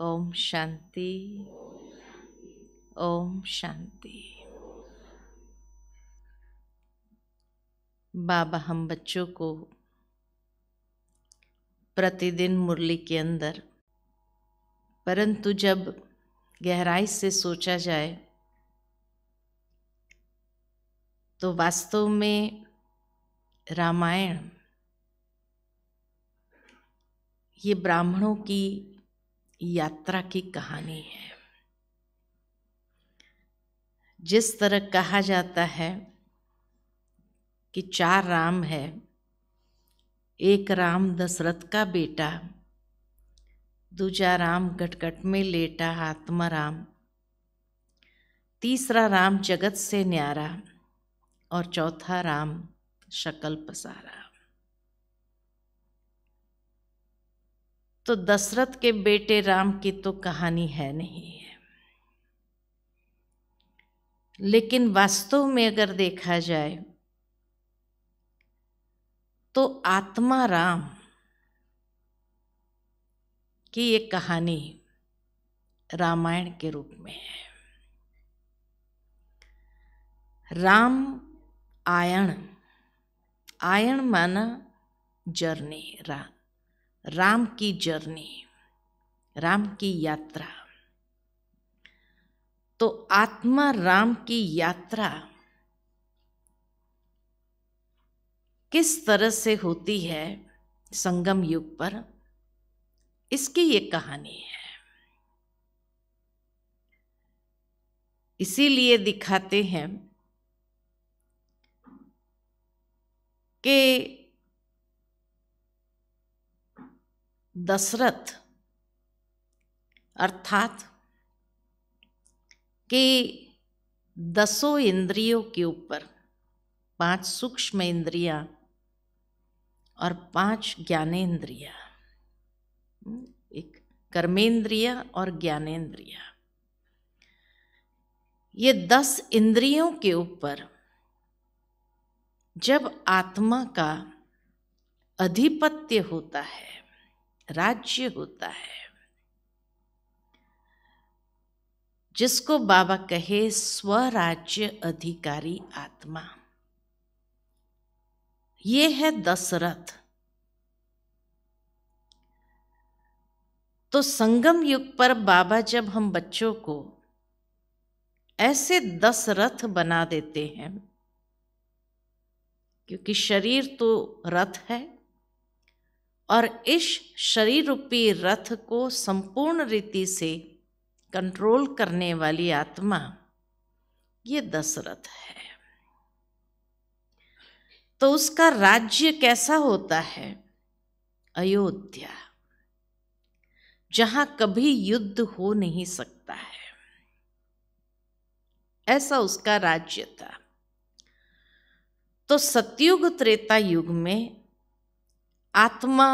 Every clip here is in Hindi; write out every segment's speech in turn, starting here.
ओम शांति। ओम शांति। बाबा हम बच्चों को प्रतिदिन मुरली के अंदर, परंतु जब गहराई से सोचा जाए तो वास्तव में रामायण ये ब्राह्मणों की यात्रा की कहानी है। जिस तरह कहा जाता है कि 4 राम है, एक राम दशरथ का बेटा, दूजा राम गटगट में लेटा आत्मा राम, तीसरा राम जगत से न्यारा और चौथा राम शकल पसारा। तो दशरथ के बेटे राम की तो कहानी है नहीं है, लेकिन वास्तव में अगर देखा जाए तो आत्मा राम की ये कहानी रामायण के रूप में है। राम आयण, आयण माना जर्नी, राम की जर्नी, राम की यात्रा। तो आत्मा राम की यात्रा किस तरह से होती है संगम युग पर, इसकी ये कहानी है। इसीलिए दिखाते हैं कि दशरथ अर्थात कि 10 इंद्रियों के ऊपर 5 सूक्ष्म इंद्रियां और 5 ज्ञानेंद्रिया, एक कर्मेंद्रिया और ज्ञानेंद्रिया, ये 10 इंद्रियों के ऊपर जब आत्मा का अधिपत्य होता है, राज्य होता है, जिसको बाबा कहे स्वराज्य अधिकारी आत्मा, ये है दशरथ। तो संगम युग पर बाबा जब हम बच्चों को ऐसे 10 रथ बना देते हैं, क्योंकि शरीर तो रथ है और इस शरीर रूपी रथ को संपूर्ण रीति से कंट्रोल करने वाली आत्मा ये दशरथ है। तो उसका राज्य कैसा होता है? अयोध्या, जहां कभी युद्ध हो नहीं सकता है, ऐसा उसका राज्य था। तो सतयुग त्रेता युग में आत्मा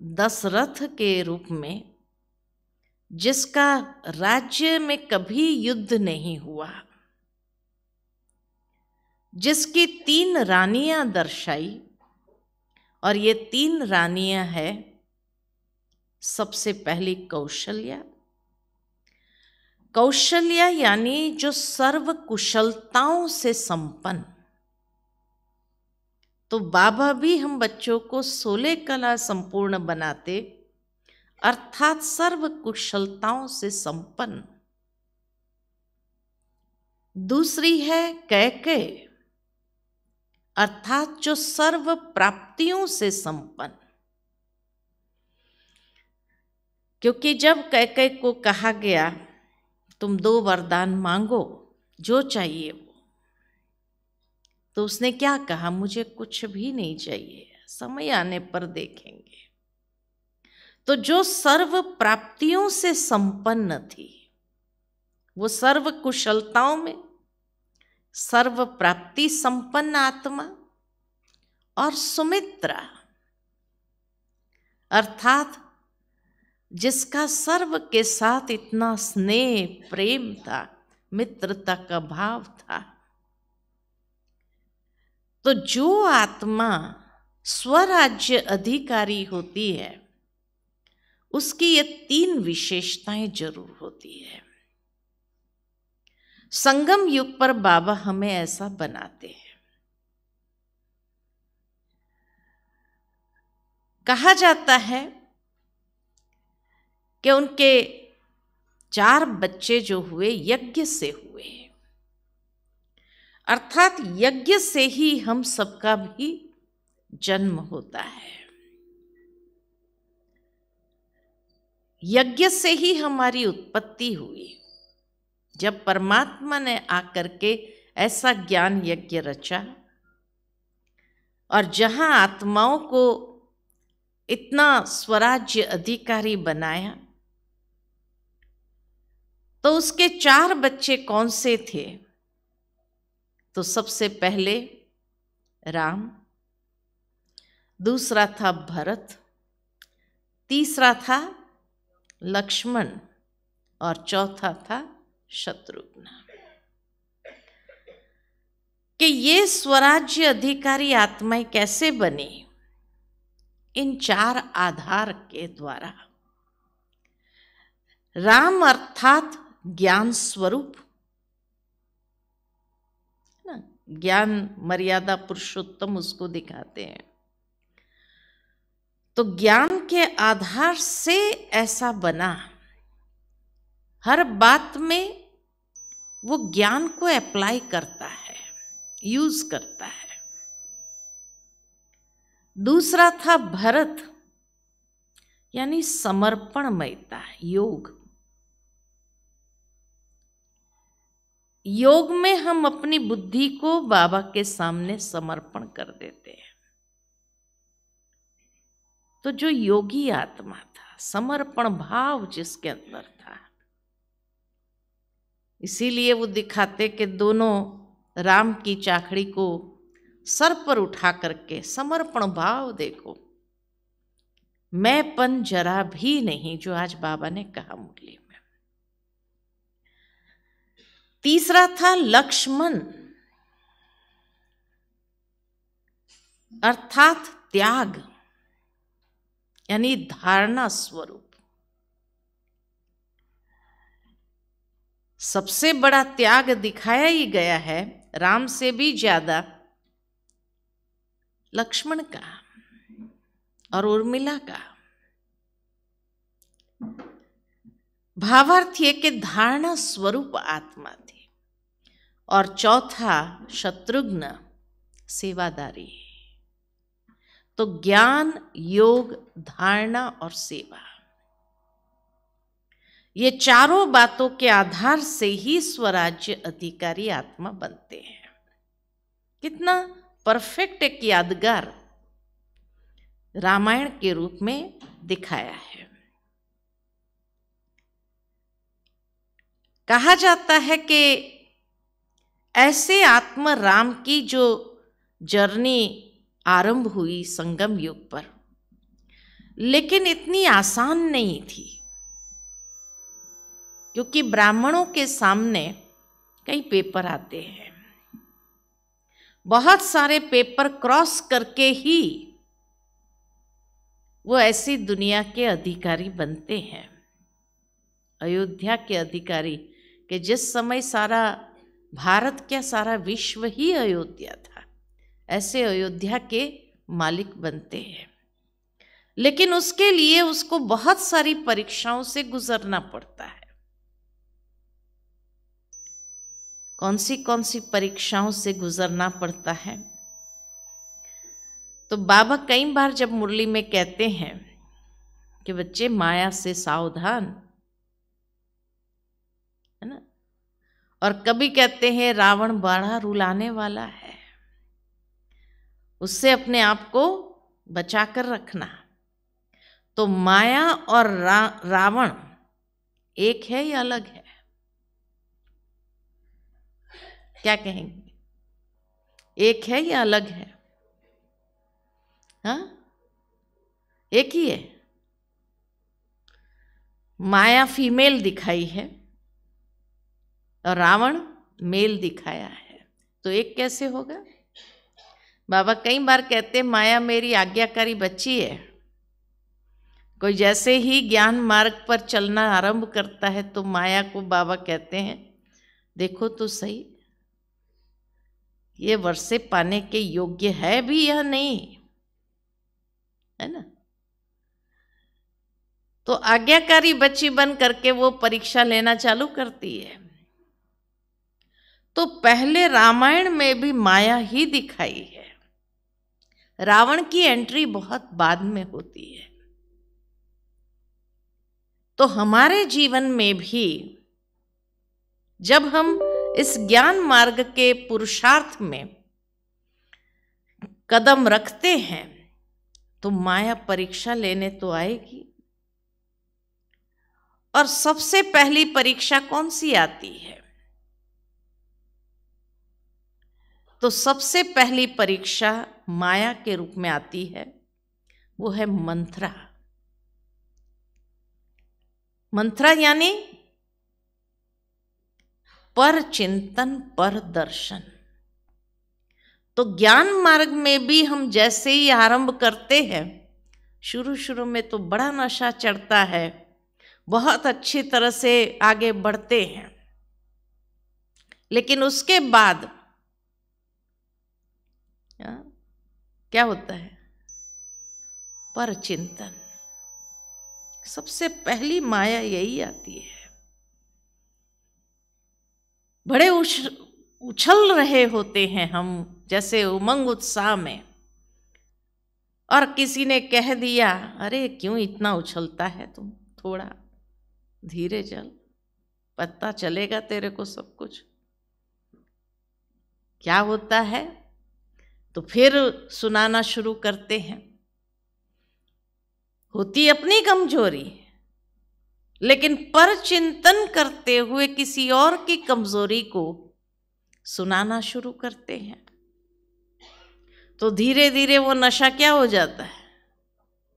दशरथ के रूप में, जिसका राज्य में कभी युद्ध नहीं हुआ, जिसकी 3 रानियां दर्शाई, और ये 3 रानियां है, सबसे पहली कौशल्या। कौशल्या यानी जो सर्व कुशलताओं से संपन्न। तो बाबा भी हम बच्चों को 16 कला संपूर्ण बनाते, अर्थात सर्व कुशलताओं से संपन्न। दूसरी है कैकेय, अर्थात जो सर्व प्राप्तियों से संपन्न। क्योंकि जब कैकेय को कहा गया तुम 2 वरदान मांगो, जो चाहिए वो, तो उसने क्या कहा? मुझे कुछ भी नहीं चाहिए, समय आने पर देखेंगे। तो जो सर्व प्राप्तियों से संपन्न थी, वो सर्व कुशलताओं में सर्व प्राप्ति संपन्न आत्मा, और सुमित्रा अर्थात जिसका सर्व के साथ इतना स्नेह प्रेम था, मित्रता का भाव था। तो जो आत्मा स्वराज्य अधिकारी होती है, उसकी ये 3 विशेषताएं जरूर होती है। संगम युग पर बाबा हमें ऐसा बनाते हैं। कहा जाता है कि उनके 4 बच्चे जो हुए यज्ञ से हुए, अर्थात यज्ञ से ही हम सबका भी जन्म होता है। यज्ञ से ही हमारी उत्पत्ति हुई। जब परमात्मा ने आकर के ऐसा ज्ञान यज्ञ रचा और जहां आत्माओं को इतना स्वराज्य अधिकारी बनाया, तो उसके 4 बच्चे कौन से थे? तो सबसे पहले राम, दूसरा था भरत, तीसरा था लक्ष्मण और चौथा था शत्रुघ्न। कि ये स्वराज्य अधिकारी आत्माएं कैसे बनी? इन 4 आधार के द्वारा। राम अर्थात ज्ञान स्वरूप, ज्ञान मर्यादा पुरुषोत्तम उसको दिखाते हैं। तो ज्ञान के आधार से ऐसा बना, हर बात में वो ज्ञान को अप्लाई करता है, यूज करता है। दूसरा था भरत, यानी समर्पणमयता, योग। योग में हम अपनी बुद्धि को बाबा के सामने समर्पण कर देते हैं। तो जो योगी आत्मा था, समर्पण भाव जिसके अंदर था, इसीलिए वो दिखाते कि दोनों राम की चाकड़ी को सर पर उठा करके समर्पण भाव देखो, मैंपन जरा भी नहीं, जो आज बाबा ने कहा मुरली में। तीसरा था लक्ष्मण, अर्थात त्याग, यानी धारणा स्वरूप। सबसे बड़ा त्याग दिखाया ही गया है, राम से भी ज्यादा लक्ष्मण का और उर्मिला का। भावार्थ ये कि धारणा स्वरूप आत्मा थी। और चौथा शत्रुघ्न, सेवादारी। तो ज्ञान, योग, धारणा और सेवा, ये चारों बातों के आधार से ही स्वराज्य अधिकारी आत्मा बनते हैं। कितना परफेक्ट एक यादगार रामायण के रूप में दिखाया है। कहा जाता है कि ऐसे आत्मा राम की जो जर्नी आरंभ हुई संगम युग पर, लेकिन इतनी आसान नहीं थी, क्योंकि ब्राह्मणों के सामने कई पेपर आते हैं। बहुत सारे पेपर क्रॉस करके ही वो ऐसी दुनिया के अधिकारी बनते हैं। अयोध्या के अधिकारी, कि जिस समय सारा भारत क्या सारा विश्व ही अयोध्या था, ऐसे अयोध्या के मालिक बनते हैं। लेकिन उसके लिए उसको बहुत सारी परीक्षाओं से गुजरना पड़ता है। कौन सी परीक्षाओं से गुजरना पड़ता है? तो बाबा कई बार जब मुरली में कहते हैं कि बच्चे माया से सावधान, है ना, और कभी कहते हैं रावण बड़ा रुलाने वाला है, उससे अपने आप को बचा कर रखना। तो माया और रावण एक है या अलग है? क्या कहेंगे? एक है या अलग है? हाँ, एक ही है। माया फीमेल दिखाई है और रावण मेल दिखाया है, तो एक कैसे होगा? बाबा कई बार कहते हैं माया मेरी आज्ञाकारी बच्ची है, कोई जैसे ही ज्ञान मार्ग पर चलना आरंभ करता है तो माया को बाबा कहते हैं, देखो तो सही ये वर्षे पाने के योग्य है भी या नहीं, है ना। तो आज्ञाकारी बच्ची बन करके वो परीक्षा लेना चालू करती है। तो पहले रामायण में भी माया ही दिखाई है, रावण की एंट्री बहुत बाद में होती है। तो हमारे जीवन में भी जब हम इस ज्ञान मार्ग के पुरुषार्थ में कदम रखते हैं तो माया परीक्षा लेने तो आएगी। और सबसे पहली परीक्षा कौन सी आती है? तो सबसे पहली परीक्षा माया के रूप में आती है, वो है मंत्रा। मंत्रा यानी पर चिंतन पर दर्शन। तो ज्ञान मार्ग में भी हम जैसे ही आरंभ करते हैं, शुरू शुरू में तो बड़ा नशा चढ़ता है, बहुत अच्छी तरह से आगे बढ़ते हैं, लेकिन उसके बाद क्या होता है? पर चिंतन। सबसे पहली माया यही आती है। बड़े उछल रहे होते हैं हम जैसे उमंग उत्साह में, और किसी ने कह दिया, अरे क्यों इतना उछलता है तुम, थोड़ा धीरे चल, पता चलेगा तेरे को सब कुछ। क्या होता है? तो फिर सुनाना शुरू करते हैं। होती अपनी कमजोरी, लेकिन पर चिंतन करते हुए किसी और की कमजोरी को सुनाना शुरू करते हैं। तो धीरे धीरे वो नशा क्या हो जाता है?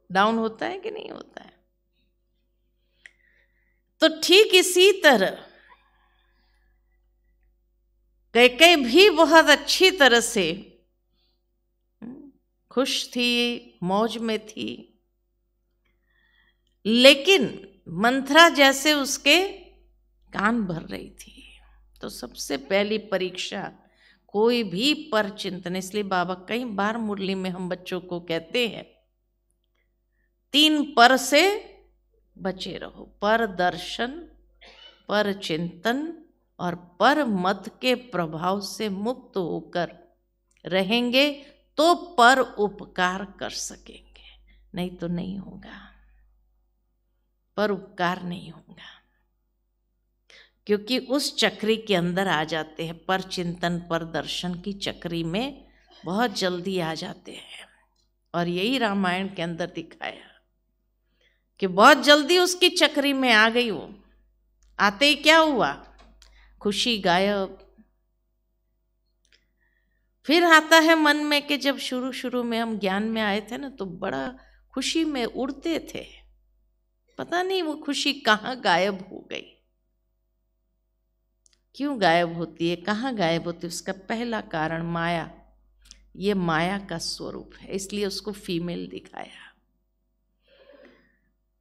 डाउन होता है कि नहीं होता है? तो ठीक इसी तरह कैकेयी भी बहुत अच्छी तरह से खुश थी, मौज में थी, लेकिन मंथरा जैसे उसके कान भर रही थी। तो सबसे पहली परीक्षा कोई भी पर चिंतन, इसलिए बाबा कई बार मुरली में हम बच्चों को कहते हैं 3 पर से बचे रहो, पर दर्शन, पर चिंतन और पर मत के प्रभाव से मुक्त होकर रहेंगे तो पर उपकार कर सकेंगे, नहीं तो नहीं होगा, पर उपकार नहीं होगा। क्योंकि उस चक्री के अंदर आ जाते हैं, पर चिंतन पर दर्शन की चक्री में बहुत जल्दी आ जाते हैं। और यही रामायण के अंदर दिखाया कि बहुत जल्दी उसकी चक्री में आ गई वो। आते ही क्या हुआ? खुशी गायब। फिर आता है मन में कि जब शुरू शुरू में हम ज्ञान में आए थे ना, तो बड़ा खुशी में उड़ते थे, पता नहीं वो खुशी कहाँ गायब हो गई। क्यों गायब होती है, कहाँ गायब होती है? उसका पहला कारण माया। ये माया का स्वरूप है, इसलिए उसको फीमेल दिखाया।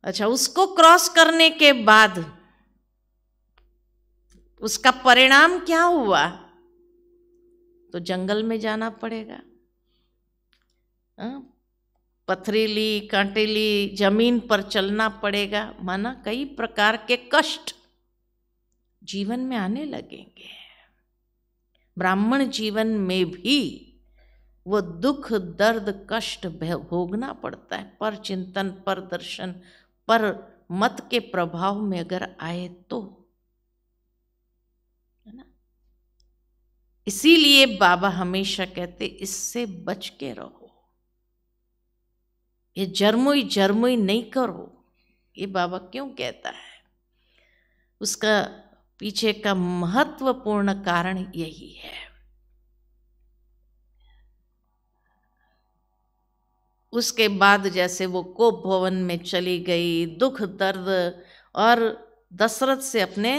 अच्छा, उसको क्रॉस करने के बाद उसका परिणाम क्या हुआ? तो जंगल में जाना पड़ेगा, पथरीली कांटेली जमीन पर चलना पड़ेगा, माना कई प्रकार के कष्ट जीवन में आने लगेंगे। ब्राह्मण जीवन में भी वो दुख, दर्द, कष्ट भोगना पड़ता है, पर चिंतन, पर दर्शन, पर मत के प्रभाव में अगर आए तो, है ना। इसीलिए बाबा हमेशा कहते इससे बच के रहो, ये जर्मुई जर्मुई नहीं करो। ये बाबा क्यों कहता है? उसका पीछे का महत्वपूर्ण कारण यही है। उसके बाद जैसे वो कोप भवन में चली गई, दुख दर्द, और दशरथ से अपने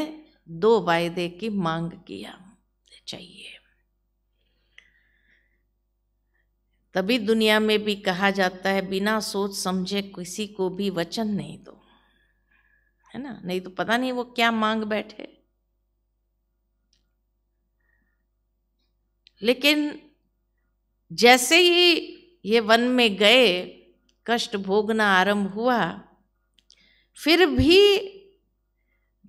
2 वायदे की मांग किया चाहिए। तभी दुनिया में भी कहा जाता है बिना सोच समझे किसी को भी वचन नहीं दो, है ना, नहीं तो पता नहीं वो क्या मांग बैठे। लेकिन जैसे ही ये वन में गए, कष्ट भोगना आरंभ हुआ, फिर भी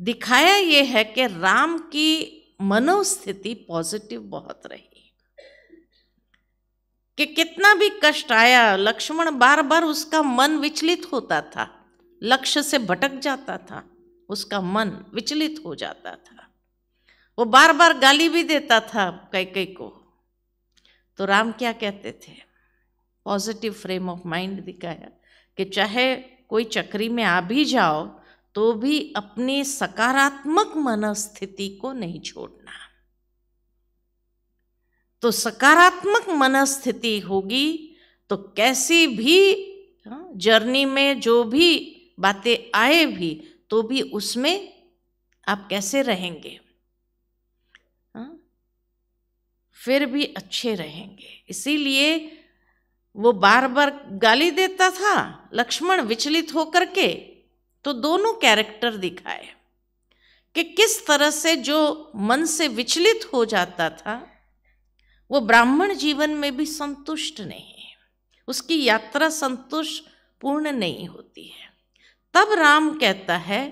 दिखाया ये है कि राम की मनोस्थिति पॉजिटिव बहुत रही, कि कितना भी कष्ट आया, लक्ष्मण बार बार उसका मन विचलित होता था, लक्ष्य से भटक जाता था, उसका मन विचलित हो जाता था, वो बार बार गाली भी देता था कैकेयी को। तो राम क्या कहते थे, पॉजिटिव फ्रेम ऑफ माइंड दिखाया कि चाहे कोई चक्री में आ भी जाओ तो भी अपनी सकारात्मक मनस्थिति को नहीं छोड़ना। तो सकारात्मक मनस्थिति होगी तो कैसी भी जर्नी में जो भी बातें आए भी तो भी उसमें आप कैसे रहेंगे, फिर भी अच्छे रहेंगे। इसीलिए वो बार बार गाली देता था लक्ष्मण विचलित होकर के, तो दोनों कैरेक्टर दिखाए कि किस तरह से जो मन से विचलित हो जाता था वो ब्राह्मण जीवन में भी संतुष्ट नहीं है, उसकी यात्रा संतुष्ट पूर्ण नहीं होती है। तब राम कहता है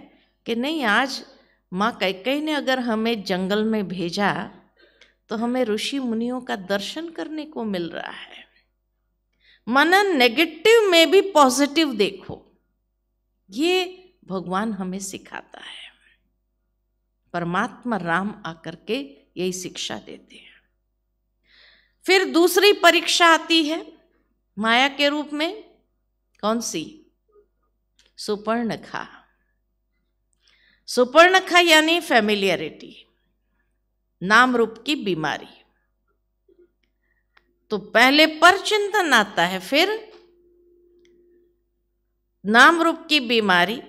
कि नहीं, आज माँ कैकेयी ने अगर हमें जंगल में भेजा तो हमें ऋषि मुनियों का दर्शन करने को मिल रहा है। माना नेगेटिव में भी पॉजिटिव देखो, ये भगवान हमें सिखाता है। परमात्मा राम आकर के यही शिक्षा देते हैं। फिर दूसरी परीक्षा आती है माया के रूप में, कौन सी? सुपर्णखा। सुपर्णखा यानी फैमिलियरिटी, नाम रूप की बीमारी। तो पहले पर चिंतन आता है, फिर नाम रूप की बीमारी।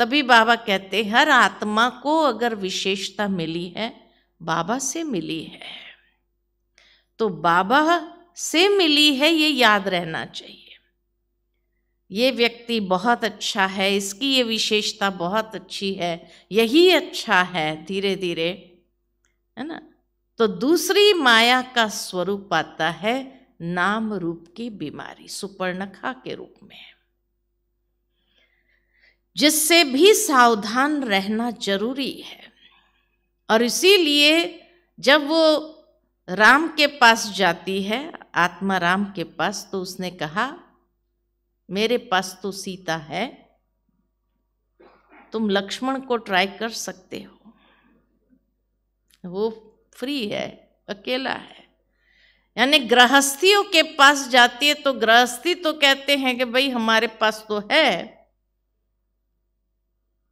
तभी बाबा कहते हर आत्मा को अगर विशेषता मिली है बाबा से मिली है, तो बाबा से मिली है ये याद रहना चाहिए। ये व्यक्ति बहुत अच्छा है, इसकी ये विशेषता बहुत अच्छी है, यही अच्छा है, धीरे धीरे, है ना। तो दूसरी माया का स्वरूप आता है नाम रूप की बीमारी, सुपर्णखा के रूप में, जिससे भी सावधान रहना जरूरी है। और इसीलिए जब वो राम के पास जाती है, आत्मा राम के पास, तो उसने कहा मेरे पास तो सीता है, तुम लक्ष्मण को ट्राई कर सकते हो, वो फ्री है, अकेला है। यानी गृहस्थियों के पास जाती है तो गृहस्थी तो कहते हैं कि भाई हमारे पास तो है,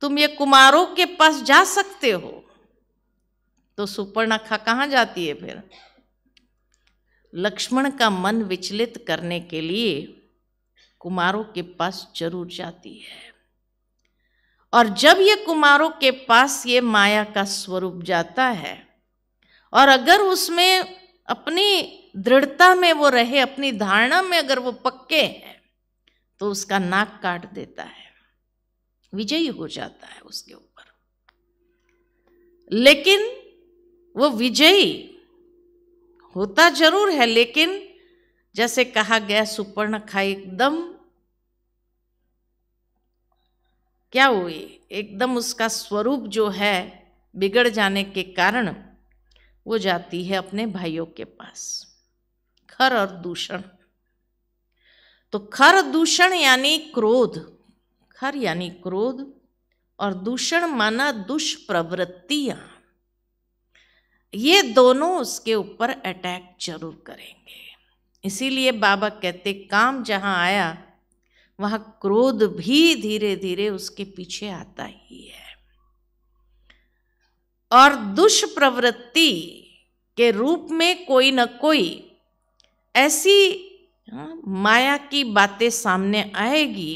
तुम ये कुमारों के पास जा सकते हो। तो सुपर्णखा कहाँ जाती है फिर? लक्ष्मण का मन विचलित करने के लिए कुमारों के पास जरूर जाती है। और जब ये कुमारों के पास ये माया का स्वरूप जाता है और अगर उसमें अपनी दृढ़ता में वो रहे, अपनी धारणा में अगर वो पक्के हैं, तो उसका नाक काट देता है, विजयी हो जाता है उसके ऊपर। लेकिन वो विजयी होता जरूर है, लेकिन जैसे कहा गया सुपर्णखा एकदम क्या हुई, एकदम उसका स्वरूप जो है बिगड़ जाने के कारण वो जाती है अपने भाइयों के पास। खर और दूषण, तो खर दूषण यानी क्रोध, खर यानी क्रोध और दूषण माना दुष्प्रवृत्तियां, ये दोनों उसके ऊपर अटैक जरूर करेंगे। इसीलिए बाबा कहते काम जहां आया वहां क्रोध भी धीरे धीरे उसके पीछे आता ही है। और दुष्प्रवृत्ति के रूप में कोई न कोई ऐसी माया की बातें सामने आएगी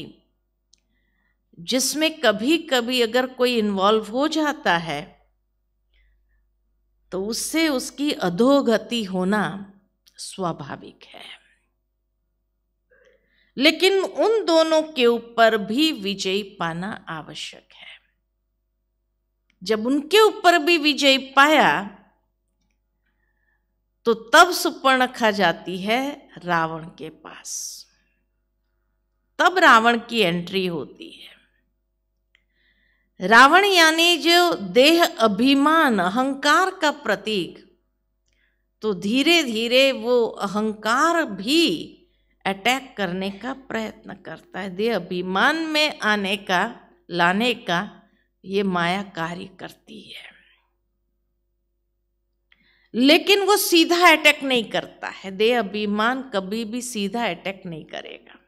जिसमें कभी कभी अगर कोई इन्वॉल्व हो जाता है तो उससे उसकी अधोगति होना स्वाभाविक है, लेकिन उन दोनों के ऊपर भी विजय पाना आवश्यक है। जब उनके ऊपर भी विजय पाया तो तब सुपर्णखा जाती है रावण के पास, तब रावण की एंट्री होती है। रावण यानी जो देह अभिमान अहंकार का प्रतीक, तो धीरे धीरे वो अहंकार भी अटैक करने का प्रयत्न करता है। देह अभिमान में आने का, लाने का ये माया कार्य करती है, लेकिन वो सीधा अटैक नहीं करता है। देह अभिमान कभी भी सीधा अटैक नहीं करेगा,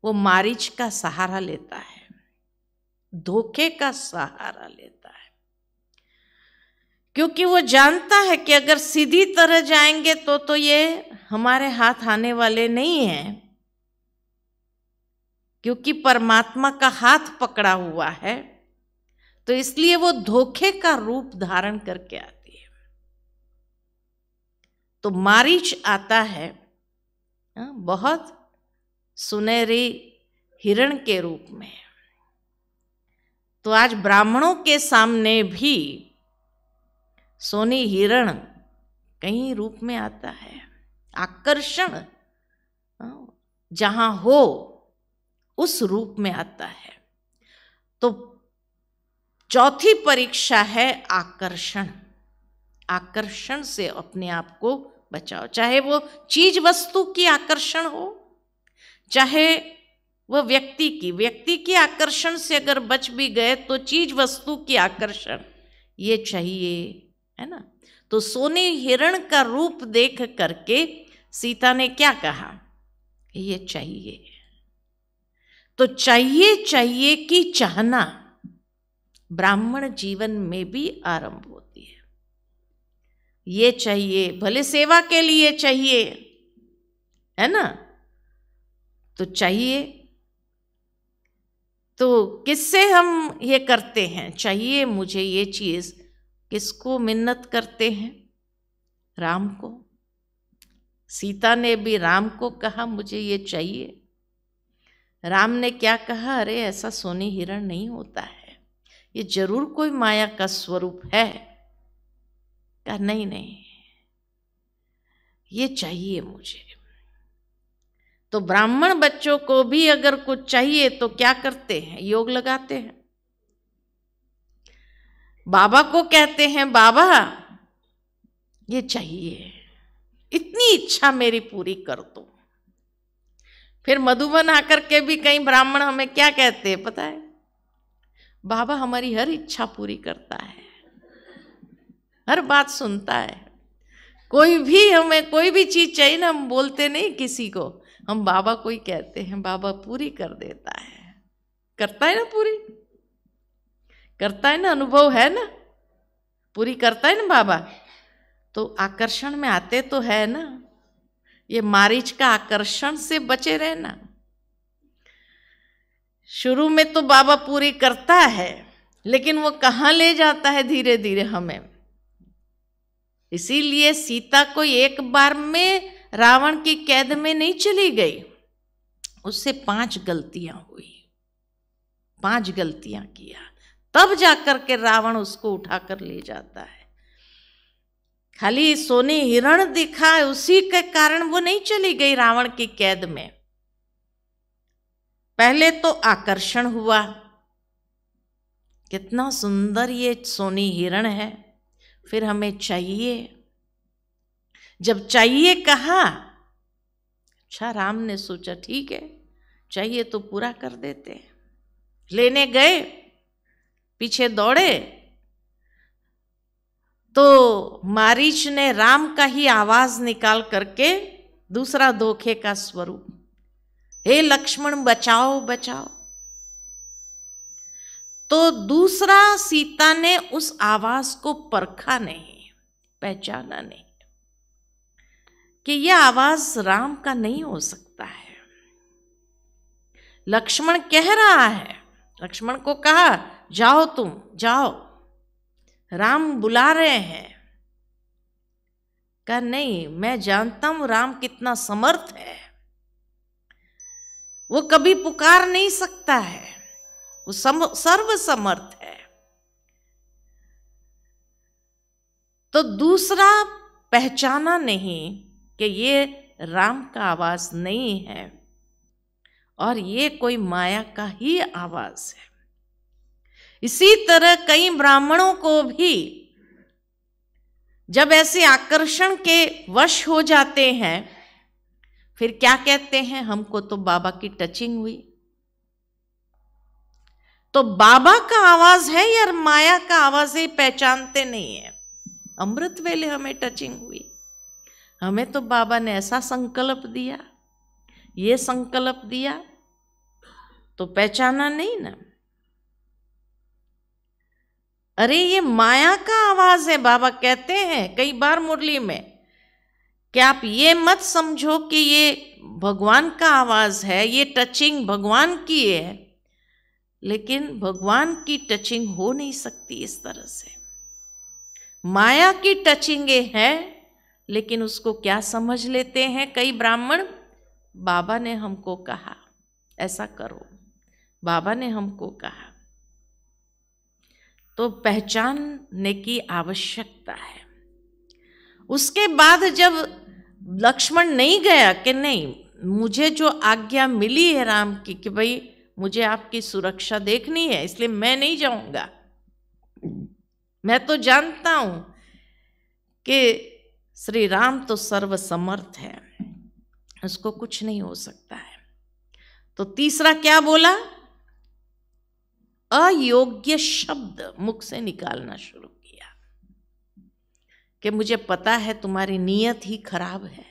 वो मारीच का सहारा लेता है, धोखे का सहारा लेता है, क्योंकि वो जानता है कि अगर सीधी तरह जाएंगे तो ये हमारे हाथ आने वाले नहीं हैं, क्योंकि परमात्मा का हाथ पकड़ा हुआ है, तो इसलिए वो धोखे का रूप धारण करके आती है। तो मारीच आता है बहुत सुनहरी हिरण के रूप में। तो आज ब्राह्मणों के सामने भी सोनी हिरण कई रूप में आता है। आकर्षण जहां हो उस रूप में आता है। तो चौथी परीक्षा है आकर्षण। आकर्षण से अपने आप को बचाओ, चाहे वो चीज वस्तु की आकर्षण हो, चाहे वह व्यक्ति की आकर्षण से अगर बच भी गए तो चीज वस्तु की आकर्षण ये चाहिए, है ना। तो सोने हिरण का रूप देख करके सीता ने क्या कहा, ये चाहिए। तो चाहिए की चाहना ब्राह्मण जीवन में भी आरंभ होती है। ये चाहिए, भले सेवा के लिए चाहिए, है ना। तो चाहिए, तो किससे हम ये करते हैं, चाहिए मुझे ये चीज, किसको मिन्नत करते हैं, राम को। सीता ने भी राम को कहा मुझे ये चाहिए। राम ने क्या कहा, अरे ऐसा सोनी हिरण नहीं होता है, ये जरूर कोई माया का स्वरूप है। कहा नहीं, ये चाहिए मुझे। तो ब्राह्मण बच्चों को भी अगर कुछ चाहिए तो क्या करते हैं, योग लगाते हैं। बाबा को कहते हैं बाबा ये चाहिए, इतनी इच्छा मेरी पूरी कर दो। फिर मधुबन आकर के भी कई ब्राह्मण हमें क्या कहते हैं पता है, बाबा हमारी हर इच्छा पूरी करता है, हर बात सुनता है। कोई भी हमें कोई भी चीज चाहिए ना, हम बोलते नहीं किसी को, हम बाबा को ही कहते हैं, बाबा पूरी कर देता है। करता है ना, पूरी करता है ना, अनुभव है ना, पूरी करता है ना बाबा। तो आकर्षण में आते तो है ना, ये मारीच का आकर्षण से बचे रहना। शुरू में तो बाबा पूरी करता है, लेकिन वो कहाँ ले जाता है धीरे धीरे हमें। इसीलिए सीता को एक बार में रावण की कैद में नहीं चली गई, उससे 5 गलतियां हुई, 5 गलतियां किया, तब जाकर के रावण उसको उठाकर ले जाता है। खाली सोने हिरण दिखा उसी के कारण वो नहीं चली गई रावण की कैद में। पहले तो आकर्षण हुआ, कितना सुंदर ये सोनी हिरण है, फिर हमें चाहिए। जब चाहिए कहा, अच्छा राम ने सोचा ठीक है चाहिए तो पूरा कर देते। लेने गए, पीछे दौड़े तो मारीच ने राम का ही आवाज निकाल करके दूसरा धोखे का स्वरूप, हे लक्ष्मण बचाओ बचाओ। तो दूसरा सीता ने उस आवाज को परखा नहीं, पहचाना नहीं कि यह आवाज राम का नहीं हो सकता है। लक्ष्मण कह रहा है, लक्ष्मण को कहा जाओ तुम जाओ, राम बुला रहे हैं। कहा नहीं, मैं जानता हूं राम कितना समर्थ है, वो कभी पुकार नहीं सकता है, वो सर्व समर्थ है। तो दूसरा पहचाना नहीं कि ये राम का आवाज नहीं है और ये कोई माया का ही आवाज है। इसी तरह कई ब्राह्मणों को भी जब ऐसे आकर्षण के वश हो जाते हैं, फिर क्या कहते हैं, हमको तो बाबा की टचिंग हुई। तो बाबा का आवाज है या माया का आवाज है पहचानते नहीं है। अमृत वेले हमें टचिंग हुई, हमें तो बाबा ने ऐसा संकल्प दिया, ये संकल्प दिया, तो पहचाना नहीं ना। अरे ये माया का आवाज है। बाबा कहते हैं कई बार मुरली में कि आप ये मत समझो कि ये भगवान का आवाज है, ये टचिंग भगवान की है, लेकिन भगवान की टचिंग हो नहीं सकती इस तरह से। माया की टचिंग है, लेकिन उसको क्या समझ लेते हैं कई ब्राह्मण, बाबा ने हमको कहा ऐसा करो, बाबा ने हमको कहा। तो पहचानने की आवश्यकता है। उसके बाद जब लक्ष्मण नहीं गया कि नहीं, मुझे जो आज्ञा मिली है राम की कि भाई मुझे आपकी सुरक्षा देखनी है, इसलिए मैं नहीं जाऊंगा, मैं तो जानता हूं कि श्री राम तो सर्वसमर्थ है, उसको कुछ नहीं हो सकता है। तो तीसरा क्या बोला, अयोग्य शब्द मुख से निकालना शुरू किया कि मुझे पता है तुम्हारी नीयत ही खराब है,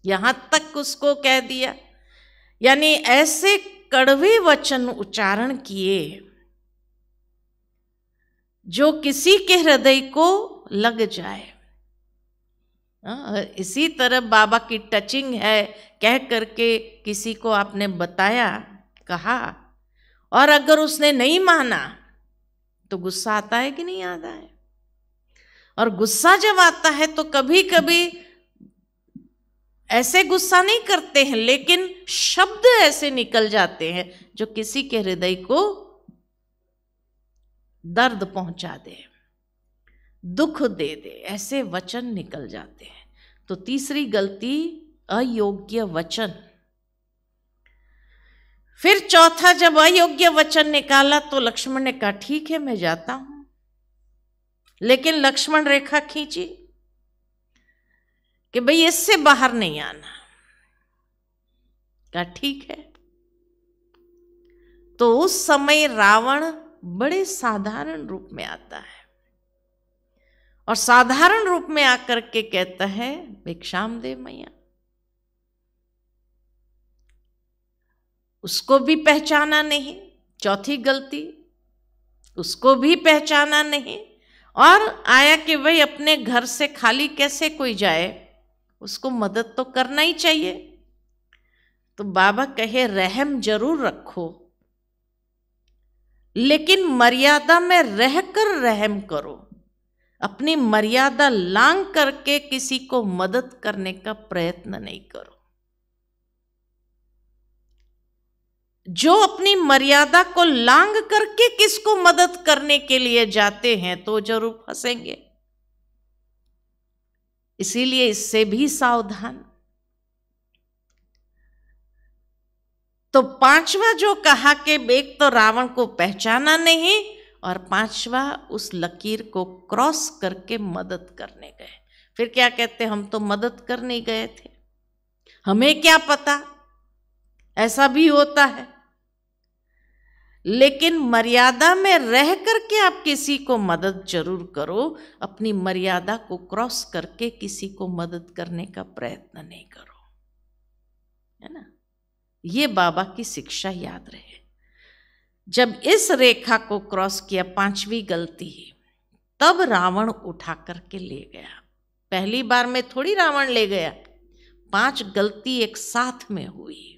यहां तक उसको कह दिया। यानी ऐसे कड़वे वचन उच्चारण किए जो किसी के हृदय को लग जाए। इसी तरह बाबा की टचिंग है कह करके किसी को आपने बताया, कहा, और अगर उसने नहीं माना तो गुस्सा आता है कि नहीं आता है। और गुस्सा जब आता है तो कभी कभी ऐसे गुस्सा नहीं करते हैं, लेकिन शब्द ऐसे निकल जाते हैं जो किसी के हृदय को दर्द पहुंचा दे, दुख दे दे, ऐसे वचन निकल जाते हैं। तो तीसरी गलती, अयोग्य वचन। फिर चौथा, जब अयोग्य वचन निकाला तो लक्ष्मण ने कहा ठीक है मैं जाता हूं, लेकिन लक्ष्मण रेखा खींची कि भाई इससे बाहर नहीं आना। कहा ठीक है। तो उस समय रावण बड़े साधारण रूप में आता है और साधारण रूप में आकर के कहता है भिक्षाम दे मैया। उसको भी पहचाना नहीं, चौथी गलती, उसको भी पहचाना नहीं, और आया कि भाई अपने घर से खाली कैसे कोई जाए, उसको मदद तो करना ही चाहिए। तो बाबा कहे रहम जरूर रखो, लेकिन मर्यादा में रहकर रहम करो, अपनी मर्यादा लांघ करके किसी को मदद करने का प्रयत्न नहीं करो। जो अपनी मर्यादा को लांघ करके किसको मदद करने के लिए जाते हैं तो जरूर फंसेंगे। इसीलिए इससे भी सावधान। तो पांचवा जो कहा कि एक तो रावण को पहचाना नहीं, और पांचवा उस लकीर को क्रॉस करके मदद करने गए। फिर क्या कहते, हम तो मदद करने गए थे, हमें क्या पता ऐसा भी होता है। लेकिन मर्यादा में रह करके आप किसी को मदद जरूर करो, अपनी मर्यादा को क्रॉस करके किसी को मदद करने का प्रयत्न नहीं करो, है ना। ये बाबा की शिक्षा याद रहे। जब इस रेखा को क्रॉस किया, पांचवी गलती, तब रावण उठा करके ले गया। पहली बार में थोड़ी रावण ले गया, 5 गलती एक साथ में हुई।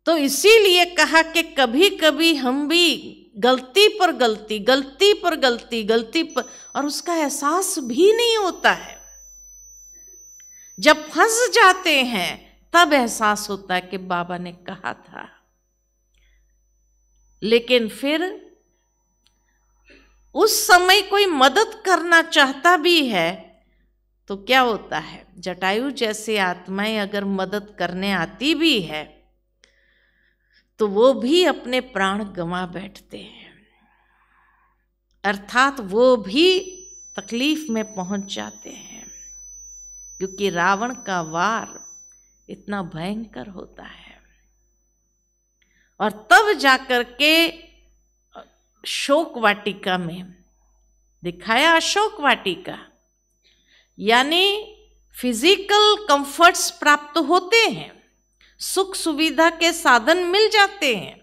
तो इसीलिए कहा कि कभी कभी हम भी गलती पर गलती, गलती पर गलती, गलती पर, और उसका एहसास भी नहीं होता है। जब फंस जाते हैं तब एहसास होता है कि बाबा ने कहा था। लेकिन फिर उस समय कोई मदद करना चाहता भी है तो क्या होता है, जटायु जैसी आत्माएं अगर मदद करने आती भी है तो वो भी अपने प्राण गंवा बैठते हैं, अर्थात वो भी तकलीफ में पहुंच जाते हैं, क्योंकि रावण का वार इतना भयंकर होता है। और तब जाकर के शोक वाटिका में दिखाया, अशोक वाटिका यानी फिजिकल कंफर्ट्स प्राप्त होते हैं, सुख सुविधा के साधन मिल जाते हैं,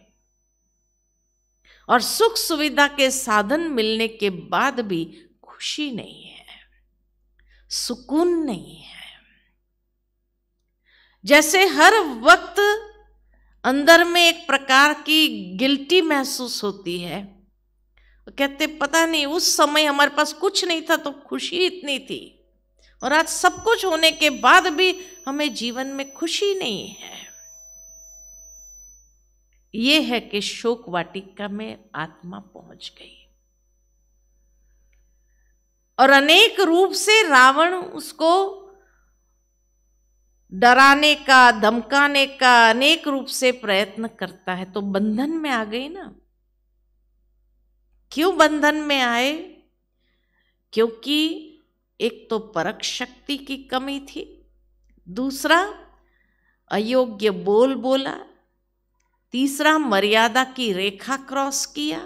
और सुख सुविधा के साधन मिलने के बाद भी खुशी नहीं है, सुकून नहीं है। जैसे हर वक्त अंदर में एक प्रकार की गिल्टी महसूस होती है, कहते पता नहीं उस समय हमारे पास कुछ नहीं था तो खुशी इतनी थी, और आज सब कुछ होने के बाद भी हमें जीवन में खुशी नहीं है। ये है कि शोक वाटिका में आत्मा पहुंच गई, और अनेक रूप से रावण उसको डराने का, धमकाने का अनेक रूप से प्रयत्न करता है, तो बंधन में आ गई ना। क्यों बंधन में आए? क्योंकि एक तो परख शक्ति की कमी थी, दूसरा अयोग्य बोल बोला, तीसरा मर्यादा की रेखा क्रॉस किया,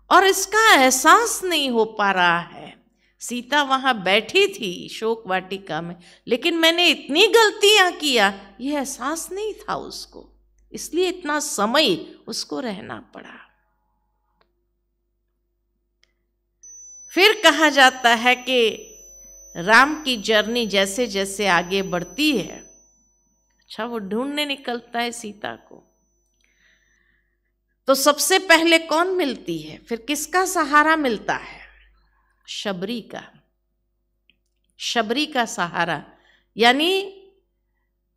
और इसका एहसास नहीं हो पा रहा है। सीता वहां बैठी थी शोक वाटिका में, लेकिन मैंने इतनी गलतियां किया यह एहसास नहीं था उसको, इसलिए इतना समय उसको रहना पड़ा। फिर कहा जाता है कि राम की जर्नी जैसे जैसे आगे बढ़ती है, अच्छा वो ढूंढने निकलता है सीता को, तो सबसे पहले कौन मिलती है, फिर किसका सहारा मिलता है? शबरी का। शबरी का सहारा यानी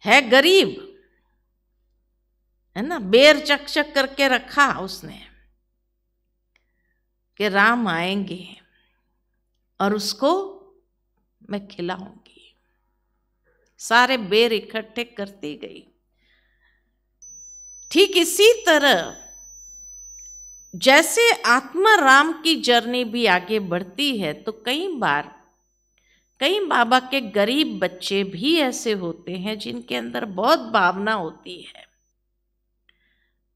है गरीब, है ना, बेर चक चक करके रखा उसने कि राम आएंगे और उसको मैं खिलाऊंगी। सारे बेर इकट्ठे करती गई। ठीक इसी तरह जैसे आत्मा राम की जर्नी भी आगे बढ़ती है, तो कई बार कई बाबा के गरीब बच्चे भी ऐसे होते हैं जिनके अंदर बहुत भावना होती है,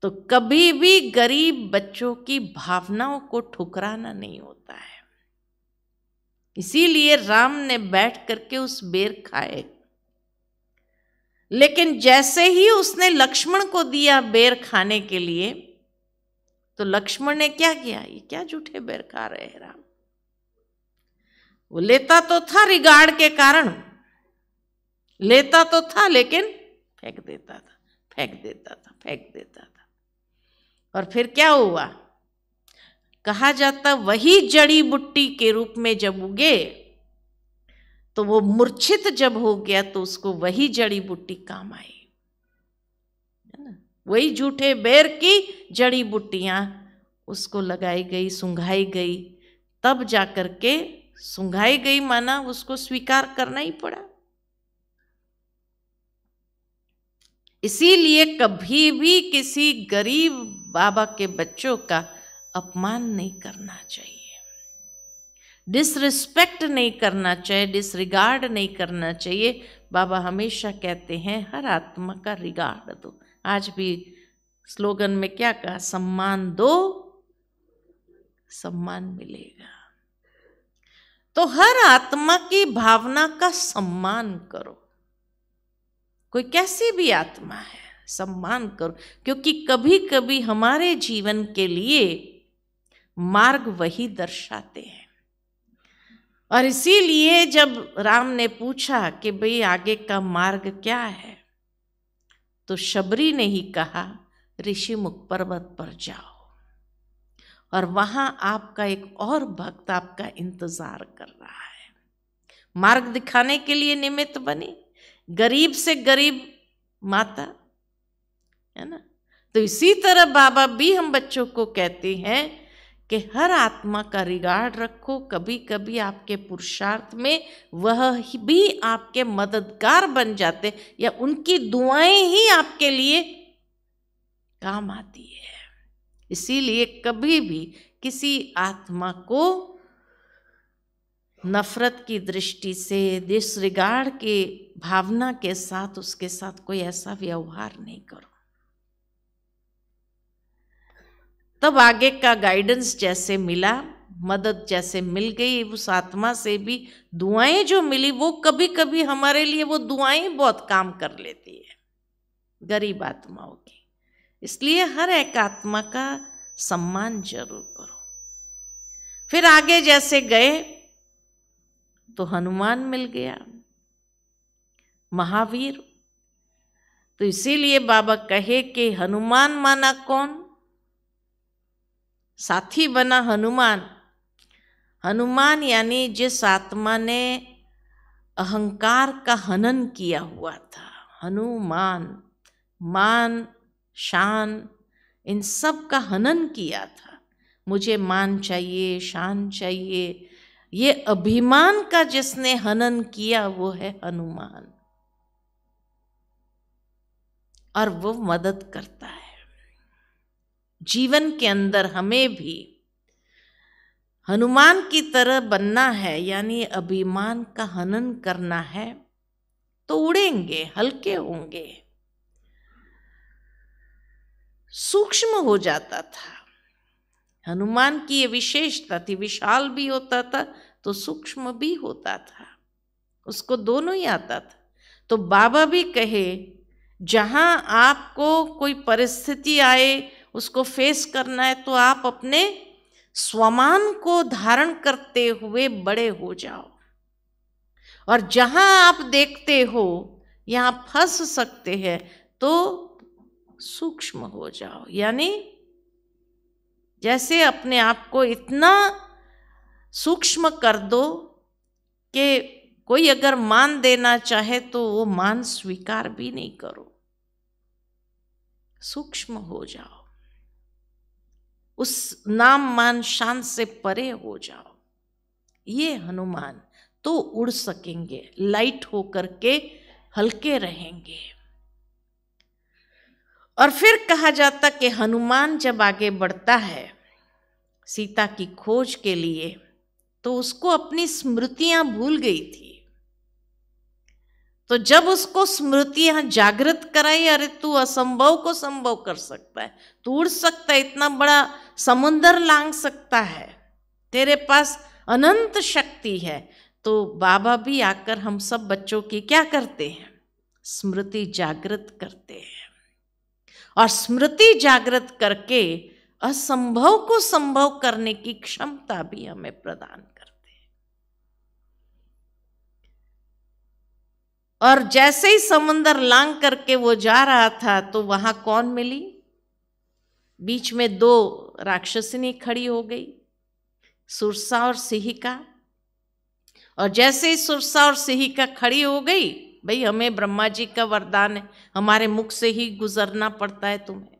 तो कभी भी गरीब बच्चों की भावनाओं को ठुकराना नहीं होता है। इसीलिए राम ने बैठ करके उस बेर खाए, लेकिन जैसे ही उसने लक्ष्मण को दिया बेर खाने के लिए, तो लक्ष्मण ने क्या किया, ये क्या झूठे बेर खा रहे हैं राम। वो लेता तो था रिगार्ड के कारण, लेता तो था, लेकिन फेंक देता था, फेंक देता था, फेंक देता था। और फिर क्या हुआ, कहा जाता वही जड़ी बूटी के रूप में जब उगे, तो वो मूर्छित जब हो गया तो उसको वही जड़ी बूटी काम आई, है ना। वही झूठे बेर की जड़ी बूटियां उसको लगाई गई, सुंघाई गई, तब जाकर के सुंघाई गई माना उसको स्वीकार करना ही पड़ा। इसीलिए कभी भी किसी गरीब बाबा के बच्चों का अपमान नहीं करना चाहिए, डिसरिस्पेक्ट नहीं करना चाहिए, डिसरिगार्ड नहीं करना चाहिए। बाबा हमेशा कहते हैं हर आत्मा का रिगार्ड दो। आज भी स्लोगन में क्या कहा, सम्मान दो सम्मान मिलेगा। तो हर आत्मा की भावना का सम्मान करो, कोई कैसी भी आत्मा है सम्मान करो, क्योंकि कभी कभी हमारे जीवन के लिए मार्ग वही दर्शाते हैं। और इसीलिए जब राम ने पूछा कि भाई आगे का मार्ग क्या है, तो शबरी ने ही कहा ऋषिमुख पर्वत पर जाओ। और वहां आपका एक और भक्त आपका इंतजार कर रहा है, मार्ग दिखाने के लिए निमित्त बनी, गरीब से गरीब माता, है ना। तो इसी तरह बाबा भी हम बच्चों को कहते हैं कि हर आत्मा का रिगार्ड रखो, कभी कभी आपके पुरुषार्थ में वह भी आपके मददगार बन जाते, या उनकी दुआएं ही आपके लिए काम आती है। इसीलिए कभी भी किसी आत्मा को नफरत की दृष्टि से, डिसरिगार्ड की भावना के साथ उसके साथ कोई ऐसा व्यवहार नहीं करो। तब आगे का गाइडेंस जैसे मिला, मदद जैसे मिल गई, उस आत्मा से भी दुआएं जो मिली, वो कभी कभी हमारे लिए वो दुआएं बहुत काम कर लेती है, गरीब आत्माओं की। इसलिए हर एक आत्मा का सम्मान जरूर करो। फिर आगे जैसे गए तो हनुमान मिल गया, महावीर। तो इसीलिए बाबा कहे कि हनुमान माना कौन? साथी बना हनुमान। हनुमान यानी जिस आत्मा ने अहंकार का हनन किया हुआ था। हनुमान, मान, शान, इन सब का हनन किया था। मुझे मान चाहिए, शान चाहिए, ये अभिमान का जिसने हनन किया वो है हनुमान, और वो मदद करता है। जीवन के अंदर हमें भी हनुमान की तरह बनना है, यानी अभिमान का हनन करना है, तो उड़ेंगे, हल्के होंगे। सूक्ष्म हो जाता था हनुमान की, ये विशेषता थी। विशाल भी होता था तो सूक्ष्म भी होता था, उसको दोनों ही आता था। तो बाबा भी कहे, जहां आपको कोई परिस्थिति आए, उसको फेस करना है, तो आप अपने स्वमान को धारण करते हुए बड़े हो जाओ, और जहां आप देखते हो यहां फंस सकते हैं, तो सूक्ष्म हो जाओ। यानी जैसे अपने आप को इतना सूक्ष्म कर दो कि कोई अगर मान देना चाहे तो वो मान स्वीकार भी नहीं करो। सूक्ष्म हो जाओ, उस नाम मान शान से परे हो जाओ। ये हनुमान तो उड़ सकेंगे, लाइट होकर के हल्के रहेंगे। और फिर कहा जाता कि हनुमान जब आगे बढ़ता है सीता की खोज के लिए, तो उसको अपनी स्मृतियां भूल गई थी। तो जब उसको स्मृतियां जागृत कराई, अरे तू असंभव को संभव कर सकता है, तू उड़ सकता है, इतना बड़ा समुंदर लांघ सकता है, तेरे पास अनंत शक्ति है। तो बाबा भी आकर हम सब बच्चों की क्या करते हैं? स्मृति जागृत करते हैं, और स्मृति जागृत करके असंभव को संभव करने की क्षमता भी हमें प्रदान करते हैं। और जैसे ही समुंदर लांघ करके वो जा रहा था, तो वहां कौन मिली? बीच में दो राक्षसिनी खड़ी हो गई, सुरसा और सिहिका। और जैसे ही सुरसा और सिहिका खड़ी हो गई, भाई हमें ब्रह्मा जी का वरदान है, हमारे मुख से ही गुजरना पड़ता है तुम्हें।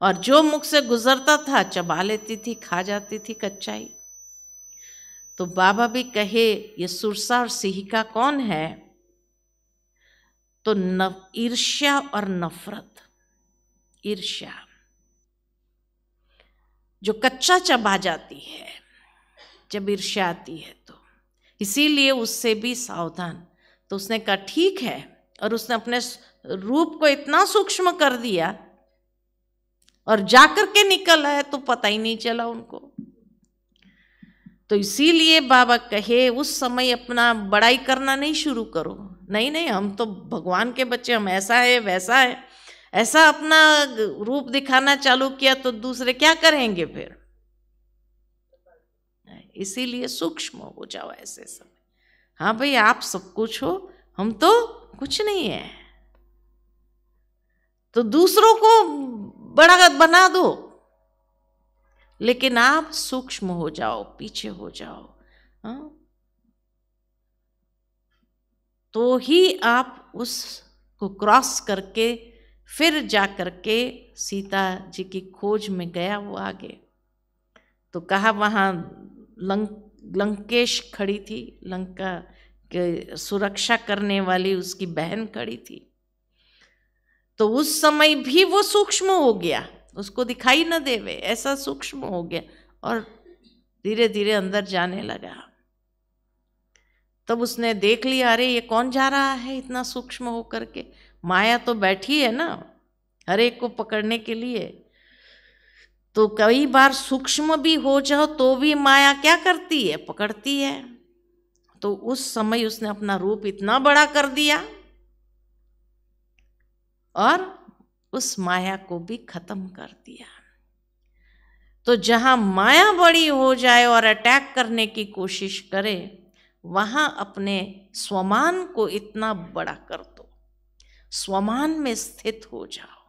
और जो मुख से गुजरता था चबा लेती थी, खा जाती थी कच्चाई। तो बाबा भी कहे, ये सुरसा और सिहिका कौन है? तो ईर्ष्या और नफरत। ईर्ष्या जो कच्चा चबा जाती है जब ईर्ष्या आती है, तो इसीलिए उससे भी सावधान। तो उसने कहा ठीक है, और उसने अपने रूप को इतना सूक्ष्म कर दिया, और जाकर के निकल आया तो पता ही नहीं चला उनको। तो इसीलिए बाबा कहे, उस समय अपना बड़ाई करना नहीं शुरू करो। नहीं नहीं, हम तो भगवान के बच्चे, हम ऐसा है वैसा है, ऐसा अपना रूप दिखाना चालू किया तो दूसरे क्या करेंगे फिर? इसीलिए सूक्ष्म हो जाओ ऐसे समय। हाँ भाई, आप सब कुछ हो, हम तो कुछ नहीं है। तो दूसरों को बड़ा बना दो, लेकिन आप सूक्ष्म हो जाओ, पीछे हो जाओ, हाँ, तो ही आप उसको क्रॉस करके फिर जा करके सीता जी की खोज में गया वो आगे। तो कहा वहाँ लंकेश खड़ी थी, लंका के सुरक्षा करने वाली उसकी बहन खड़ी थी। तो उस समय भी वो सूक्ष्म हो गया, उसको दिखाई न देवे, ऐसा सूक्ष्म हो गया और धीरे धीरे अंदर जाने लगा। तब उसने देख लिया, अरे ये कौन जा रहा है इतना सूक्ष्म होकर के, माया तो बैठी है ना हर एक को पकड़ने के लिए। तो कई बार सूक्ष्म भी हो जाओ तो भी माया क्या करती है, पकड़ती है। तो उस समय उसने अपना रूप इतना बड़ा कर दिया और उस माया को भी खत्म कर दिया। तो जहां माया बड़ी हो जाए और अटैक करने की कोशिश करे, वहां अपने स्वमान को इतना बड़ा कर दो, स्वमान में स्थित हो जाओ।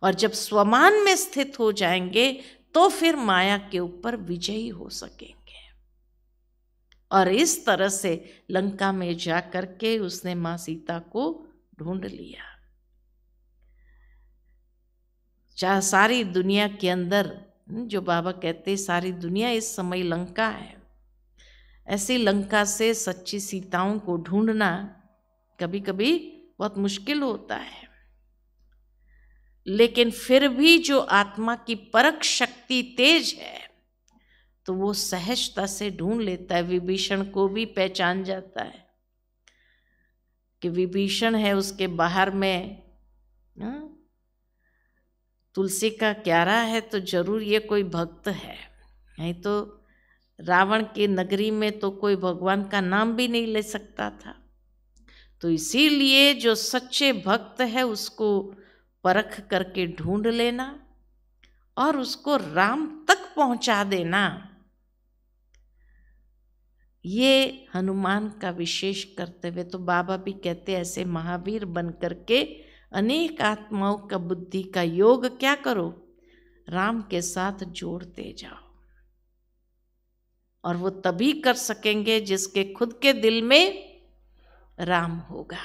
और जब स्वमान में स्थित हो जाएंगे तो फिर माया के ऊपर विजयी हो सकेंगे। और इस तरह से लंका में जाकर के उसने मां सीता को ढूंढ लिया। सारी दुनिया के अंदर, जो बाबा कहते सारी दुनिया इस समय लंका है, ऐसी लंका से सच्ची सीताओं को ढूंढना कभी कभी बहुत मुश्किल होता है। लेकिन फिर भी जो आत्मा की परख शक्ति तेज है तो वो सहजता से ढूंढ लेता है। विभीषण को भी पहचान जाता है कि विभीषण है, उसके बाहर में तुलसी का क्यारा है, तो जरूर ये कोई भक्त है। नहीं तो रावण की नगरी में तो कोई भगवान का नाम भी नहीं ले सकता था। तो इसीलिए जो सच्चे भक्त है उसको परख करके ढूंढ लेना और उसको राम तक पहुंचा देना, ये हनुमान का विशेष कर्तव्य। तो बाबा भी कहते ऐसे महावीर बन करके अनेक आत्माओं का बुद्धि का योग क्या करो, राम के साथ जोड़ते जाओ। और वो तभी कर सकेंगे जिसके खुद के दिल में राम होगा।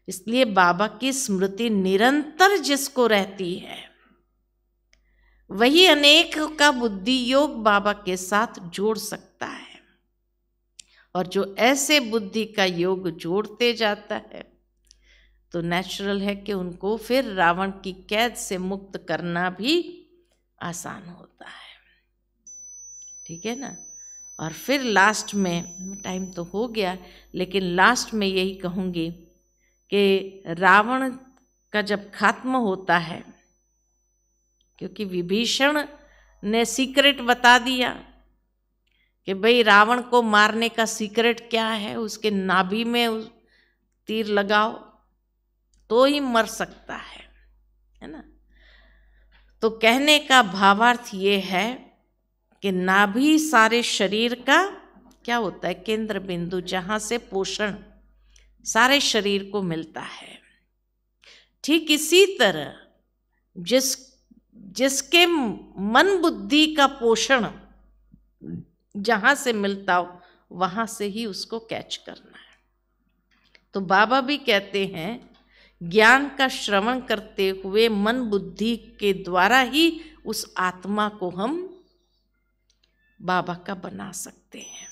इसलिए बाबा की स्मृति निरंतर जिसको रहती है वही अनेक का बुद्धि योग बाबा के साथ जोड़ सकता है। और जो ऐसे बुद्धि का योग जोड़ते जाता है तो नेचुरल है कि उनको फिर रावण की कैद से मुक्त करना भी आसान होता है। ठीक है ना। और फिर लास्ट में, टाइम तो हो गया लेकिन लास्ट में यही कहूँगी कि रावण का जब खात्मा होता है, क्योंकि विभीषण ने सीक्रेट बता दिया कि भाई रावण को मारने का सीक्रेट क्या है, उसके नाभि में तीर लगाओ तो ही मर सकता है ना। तो कहने का भावार्थ ये है कि नाभि सारे शरीर का क्या होता है, केंद्र बिंदु, जहां से पोषण सारे शरीर को मिलता है। ठीक इसी तरह जिसके मन बुद्धि का पोषण जहां से मिलता हो वहां से ही उसको कैच करना है। तो बाबा भी कहते हैं ज्ञान का श्रवण करते हुए मन बुद्धि के द्वारा ही उस आत्मा को हम बाबा का बना सकते हैं।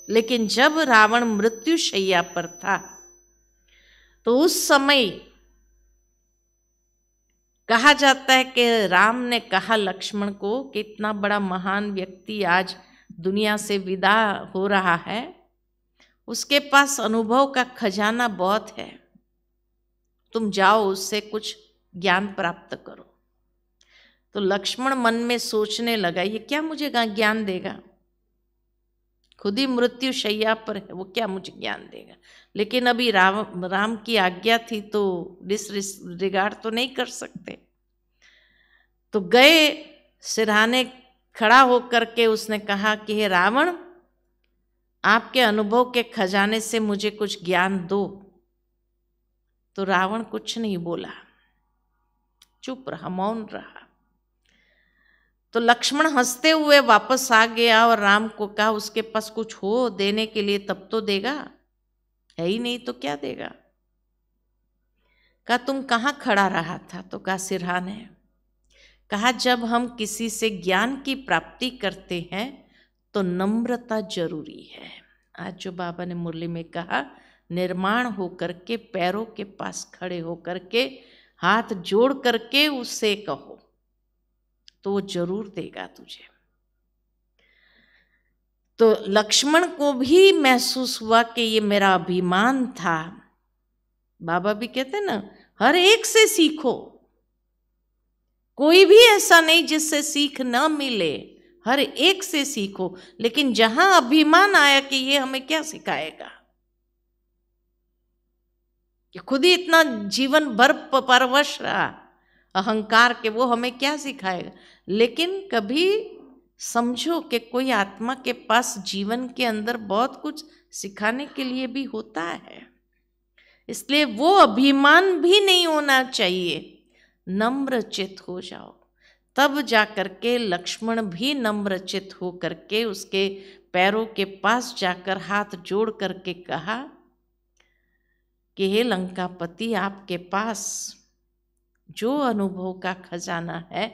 लेकिन जब रावण मृत्यु शैया पर था तो उस समय कहा जाता है कि राम ने कहा लक्ष्मण को कि इतना बड़ा महान व्यक्ति आज दुनिया से विदा हो रहा है, उसके पास अनुभव का खजाना बहुत है, तुम जाओ उससे कुछ ज्ञान प्राप्त करो। तो लक्ष्मण मन में सोचने लगा ये क्या मुझे ज्ञान देगा, खुद ही मृत्यु शैया पर है, वो क्या मुझे ज्ञान देगा। लेकिन अभी राम की आज्ञा थी तो डिसरिगार्ड तो नहीं कर सकते। तो गए सिरहाने खड़ा होकर के उसने कहा कि हे रावण, आपके अनुभव के खजाने से मुझे कुछ ज्ञान दो। तो रावण कुछ नहीं बोला, चुप रहा, मौन रहा। तो लक्ष्मण हंसते हुए वापस आ गया और राम को कहा उसके पास कुछ हो देने के लिए तब तो देगा, है ही नहीं तो क्या देगा। कहा तुम कहाँ खड़ा रहा था, तो कहा सिरहाने। कहा जब हम किसी से ज्ञान की प्राप्ति करते हैं तो नम्रता जरूरी है। आज जो बाबा ने मुरली में कहा, निर्माण हो करके पैरों के पास खड़े हो करके हाथ जोड़ करके उससे कहो तो वो जरूर देगा तुझे। तो लक्ष्मण को भी महसूस हुआ कि ये मेरा अभिमान था। बाबा भी कहते ना, हर एक से सीखो, कोई भी ऐसा नहीं जिससे सीख न मिले, हर एक से सीखो। लेकिन जहां अभिमान आया कि ये हमें क्या सिखाएगा, कि खुद ही इतना जीवन भर परवश रहा अहंकार के, वो हमें क्या सिखाएगा। लेकिन कभी समझो कि कोई आत्मा के पास जीवन के अंदर बहुत कुछ सिखाने के लिए भी होता है, इसलिए वो अभिमान भी नहीं होना चाहिए। नम्र चित हो जाओ, तब जा करके लक्ष्मण भी नम्र चित हो करके उसके पैरों के पास जाकर हाथ जोड़ करके कहा कि हे लंकापति, आपके पास जो अनुभव का खजाना है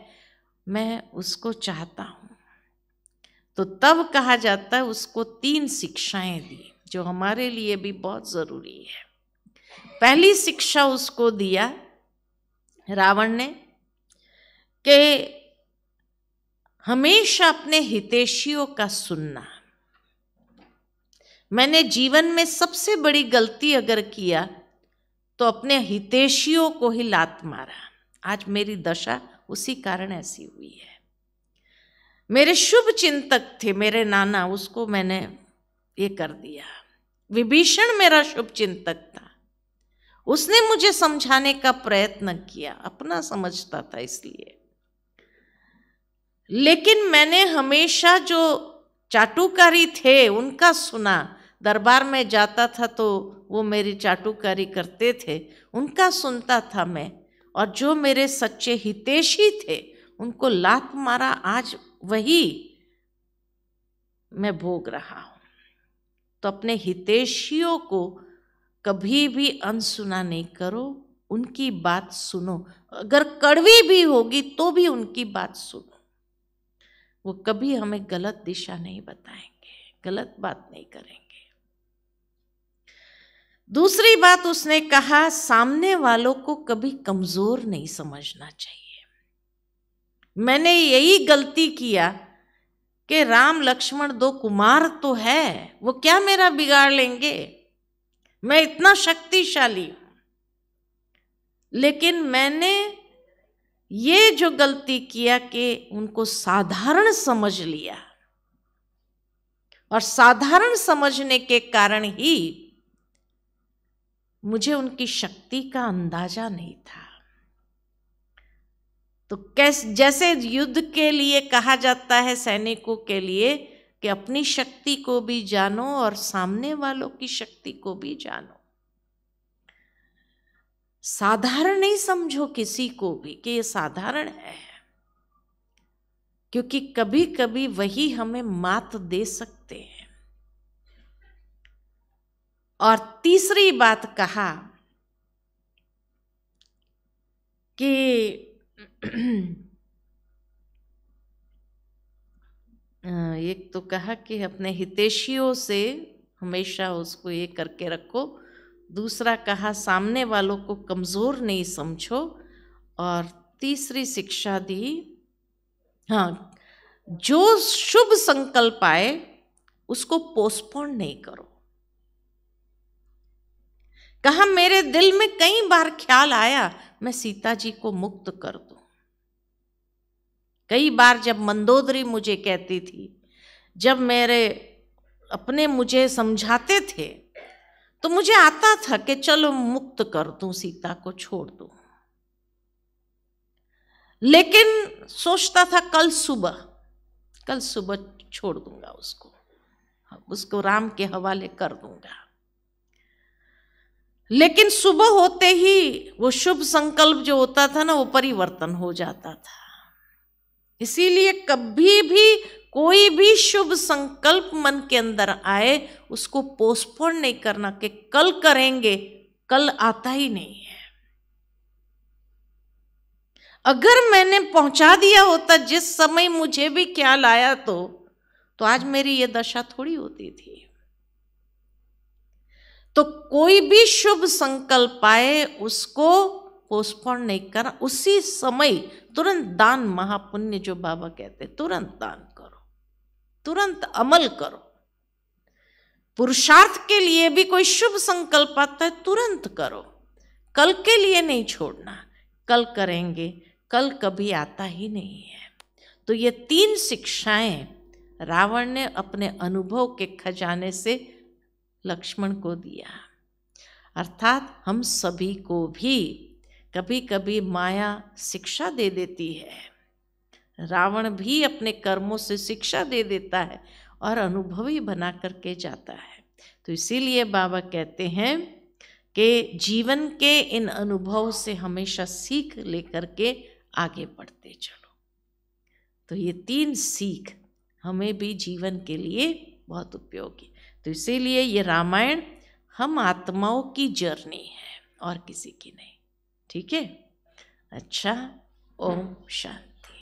मैं उसको चाहता हूँ। तो तब कहा जाता है उसको 3 शिक्षाएं दी जो हमारे लिए भी बहुत जरूरी है। पहली शिक्षा उसको दिया रावण ने कि हमेशा अपने हितैषियों का सुनना। मैंने जीवन में सबसे बड़ी गलती अगर किया तो अपने हितैषियों को ही लात मारा। आज मेरी दशा उसी कारण ऐसी हुई है। मेरे शुभ चिंतक थे मेरे नाना, उसको मैंने ये कर दिया। विभीषण मेरा शुभ चिंतक था, उसने मुझे समझाने का प्रयत्न किया, अपना समझता था इसलिए। लेकिन मैंने हमेशा जो चाटुकारी थे उनका सुना। दरबार में जाता था तो वो मेरी चाटुकारी करते थे, उनका सुनता था मैं। और जो मेरे सच्चे हितैषी थे उनको लात मारा, आज वही मैं भोग रहा हूं। तो अपने हितैषियों को कभी भी अनसुना नहीं करो, उनकी बात सुनो। अगर कड़वी भी होगी तो भी उनकी बात सुनो, वो कभी हमें गलत दिशा नहीं बताएंगे, गलत बात नहीं करेंगे। दूसरी बात उसने कहा, सामने वालों को कभी कमजोर नहीं समझना चाहिए। मैंने यही गलती किया कि राम लक्ष्मण 2 कुमार तो है, वो क्या मेरा बिगाड़ लेंगे, मैं इतना शक्तिशाली हूं। लेकिन मैंने ये जो गलती किया कि उनको साधारण समझ लिया, और साधारण समझने के कारण ही मुझे उनकी शक्ति का अंदाजा नहीं था। तो जैसे युद्ध के लिए कहा जाता है सैनिकों के लिए कि अपनी शक्ति को भी जानो और सामने वालों की शक्ति को भी जानो। साधारण नहीं समझो किसी को भी कि ये साधारण है, क्योंकि कभी कभी वही हमें मात दे सकते हैं। और तीसरी बात कहा कि एक तो कहा कि अपने हितैषियों से हमेशा उसको ये करके रखो। दूसरा कहा सामने वालों को कमजोर नहीं समझो। और तीसरी शिक्षा दी, हाँ, जो शुभ संकल्प आए उसको पोस्टपोन नहीं करो। कहा मेरे दिल में कई बार ख्याल आया मैं सीता जी को मुक्त कर दूं। कई बार जब मंदोदरी मुझे कहती थी, जब मेरे अपने मुझे समझाते थे, तो मुझे आता था कि चलो मुक्त कर दूं, सीता को छोड़ दूं। लेकिन सोचता था कल सुबह छोड़ दूंगा उसको राम के हवाले कर दूंगा। लेकिन सुबह होते ही वो शुभ संकल्प जो होता था ना, वो परिवर्तन हो जाता था। इसीलिए कभी भी कोई भी शुभ संकल्प मन के अंदर आए उसको पोस्टपोन नहीं करना कि कल करेंगे, कल आता ही नहीं है। अगर मैंने पहुंचा दिया होता जिस समय मुझे भी ख्याल आया तो आज मेरी ये दशा थोड़ी होती थी। तो कोई भी शुभ संकल्प आए उसको पोस्टपोन नहीं करना, उसी समय तुरंत दान महापुण्य जो बाबा कहते तुरंत दान करो, तुरंत अमल करो। पुरुषार्थ के लिए भी कोई शुभ संकल्प आता है तुरंत करो, कल के लिए नहीं छोड़ना, कल करेंगे, कल कभी आता ही नहीं है। तो ये 3 शिक्षाएं रावण ने अपने अनुभव के खजाने से लक्ष्मण को दिया। अर्थात हम सभी को भी कभी कभी माया शिक्षा दे देती है। रावण भी अपने कर्मों से शिक्षा दे देता है और अनुभवी बना करके जाता है। तो इसीलिए बाबा कहते हैं कि जीवन के इन अनुभव से हमेशा सीख लेकर के आगे बढ़ते चलो। तो ये 3 सीख हमें भी जीवन के लिए बहुत उपयोगी। तो इसीलिए ये रामायण हम आत्माओं की जर्नी है और किसी की नहीं। ठीक है, अच्छा, ओम शांति।